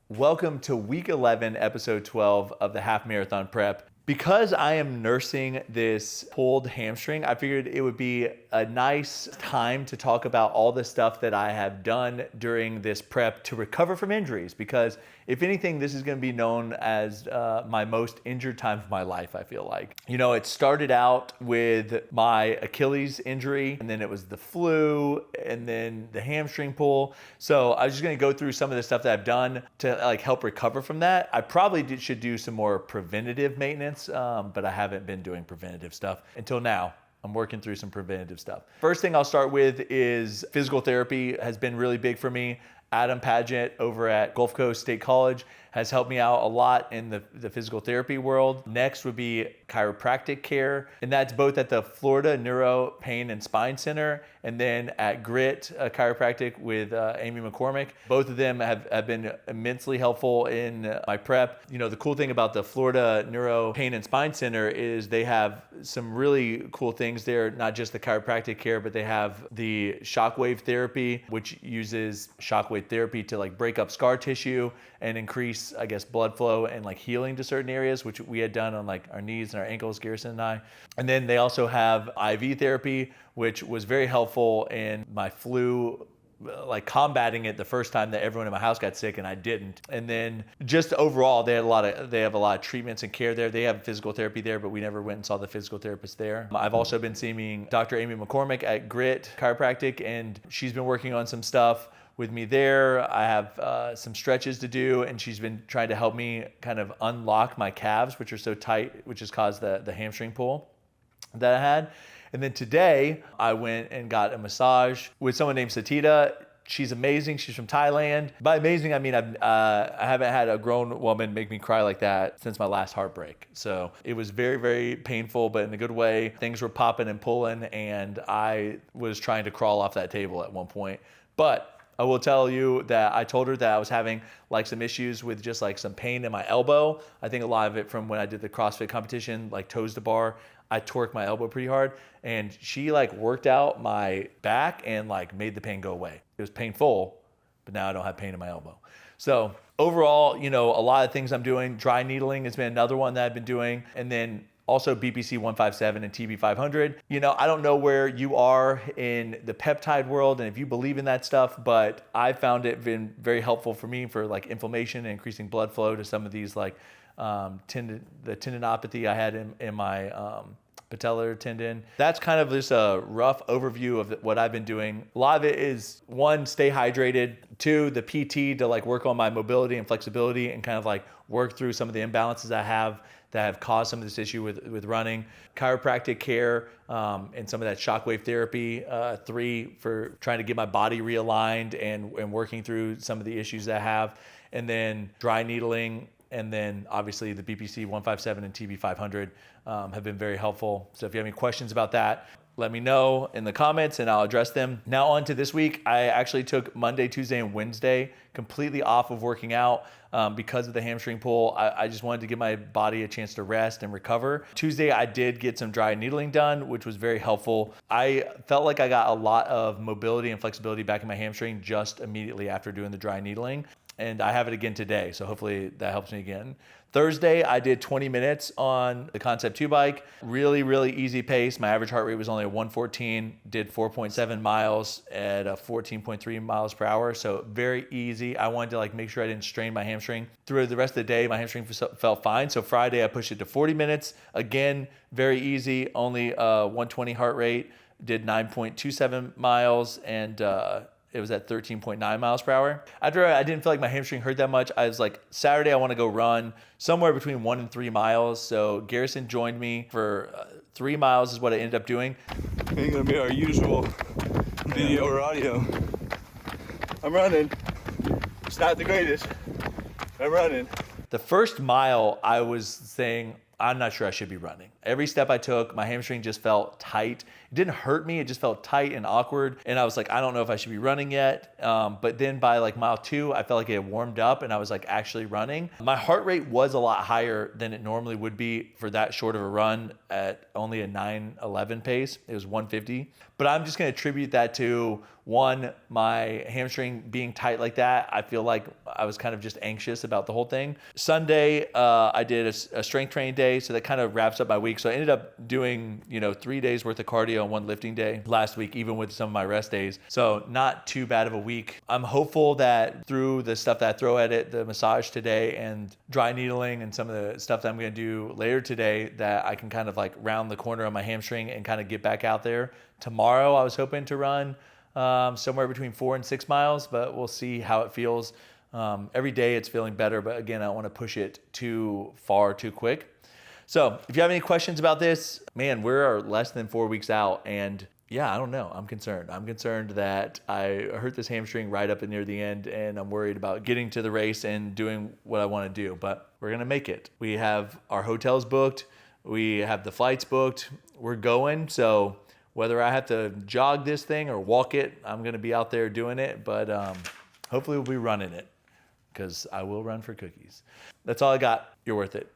Welcome to week 11, episode 12 of the Half Marathon Prep. Because I am nursing this pulled hamstring, I figured it would be a nice time to talk about all the stuff that I have done during this prep to recover from injuries. Because if anything, this is going to be known as my most injured time of my life, I feel like. You know, it started out with my Achilles injury, and then it was the flu, and then the hamstring pull. So I was just going to go through some of the stuff that I've done to help recover from that. I probably should do some more preventative maintenance. But I haven't been doing preventative stuff until now. I'm working through some preventative stuff. First thing I'll start with is physical therapy has been really big for me. Adam Paget over at Gulf Coast State College has helped me out a lot in the physical therapy world. Next would be chiropractic care, and that's both at the Florida Neuro Pain and Spine Center and then at Grit Chiropractic with Amy McCormick. Both of them have been immensely helpful in my prep. You know, the cool thing about the Florida Neuro Pain and Spine Center is they have some really cool things there, not just the chiropractic care, but they have the shockwave therapy, which uses shockwave therapy to break up scar tissue and increase, I guess, blood flow and healing to certain areas, which we had done on our knees and our ankles, Garrison and I. And then they also have IV therapy, which was very helpful in my flu, combating it the first time that everyone in my house got sick and I didn't. And then just overall, they have a lot of treatments and care there. They have physical therapy there, but we never went and saw the physical therapist there. I've also been seeing Dr. Amy McCormick at Grit Chiropractic, and she's been working on some stuff with me there. I have some stretches to do, and she's been trying to help me kind of unlock my calves, which are so tight, which has caused the hamstring pull that I had. And then today I went and got a massage with someone named Satita. She's amazing. She's from Thailand. By amazing, I mean I haven't had a grown woman make me cry like that since my last heartbreak. So it was very, very painful, but in a good way. Things were popping and pulling, and I was trying to crawl off that table at one point. But I will tell you that I told her that I was having some issues with just some pain in my elbow. I think a lot of it from when I did the CrossFit competition, toes to bar. I torqued my elbow pretty hard, and she worked out my back and made the pain go away. It was painful, but now I don't have pain in my elbow. So overall, you know, a lot of things I'm doing. Dry needling has been another one that I've been doing, and then also BPC 157 and TB 500. You know, I don't know where you are in the peptide world and if you believe in that stuff, but I found it been very helpful for me for inflammation and increasing blood flow to some of these the tendinopathy I had in my patellar tendon. That's kind of just a rough overview of what I've been doing. A lot of it is, one, stay hydrated. Two, the PT to work on my mobility and flexibility and kind of work through some of the imbalances I have that have caused some of this issue with running. Chiropractic care and some of that shockwave therapy. Three, for trying to get my body realigned and working through some of the issues that I have. And then dry needling. And then obviously the BPC 157 and TB 500 have been very helpful. So if you have any questions about that, let me know in the comments and I'll address them. Now on to this week. I actually took Monday, Tuesday, and Wednesday completely off of working out because of the hamstring pull. I just wanted to give my body a chance to rest and recover. Tuesday, I did get some dry needling done, which was very helpful. I felt like I got a lot of mobility and flexibility back in my hamstring just immediately after doing the dry needling. And I have it again today, so hopefully that helps me again. Thursday, I did 20 minutes on the Concept 2 bike. Really, really easy pace. My average heart rate was only 114, did 4.7 miles at 14.3 miles per hour, so very easy. I wanted to make sure I didn't strain my hamstring. Through the rest of the day, my hamstring felt fine, so Friday I pushed it to 40 minutes. Again, very easy, only 120 heart rate, did 9.27 miles, and it was at 13.9 miles per hour. After I didn't feel like my hamstring hurt that much, I was Saturday, I want to go run somewhere between 1 and 3 miles. So Garrison joined me for 3 miles is what I ended up doing. Ain't gonna be our usual video or audio. I'm running. It's not the greatest. I'm running. The first mile, I was saying, I'm not sure I should be running. Every step I took, my hamstring just felt tight It didn't hurt me. It just felt tight and awkward. And I was like, I don't know if I should be running yet. But then by like mile 2, I felt like it had warmed up and I was like actually running. My heart rate was a lot higher than it normally would be for that short of a run at only a 9:11 pace. It was 1:50. But I'm just going to attribute that to, one, my hamstring being tight like that. I feel like I was kind of just anxious about the whole thing. Sunday, I did a strength training day, so that kind of wraps up my week. So I ended up doing, 3 days worth of cardio on one lifting day last week, even with some of my rest days. So not too bad of a week. I'm hopeful that through the stuff that I throw at it, the massage today and dry needling and some of the stuff that I'm going to do later today, that I can kind of like round the corner on my hamstring and kind of get back out there. Tomorrow, I was hoping to run somewhere between 4 and 6 miles, but we'll see how it feels. Every day it's feeling better, but again, I don't want to push it too far too quick. So if you have any questions about this, man, we're less than 4 weeks out, and yeah, I don't know. I'm concerned. I'm concerned that I hurt this hamstring right up and near the end, and I'm worried about getting to the race and doing what I want to do, but we're going to make it. We have our hotels booked. We have the flights booked. We're going, so whether I have to jog this thing or walk it, I'm going to be out there doing it. But hopefully we'll be running it, because I will run for cookies. That's all I got. You're worth it.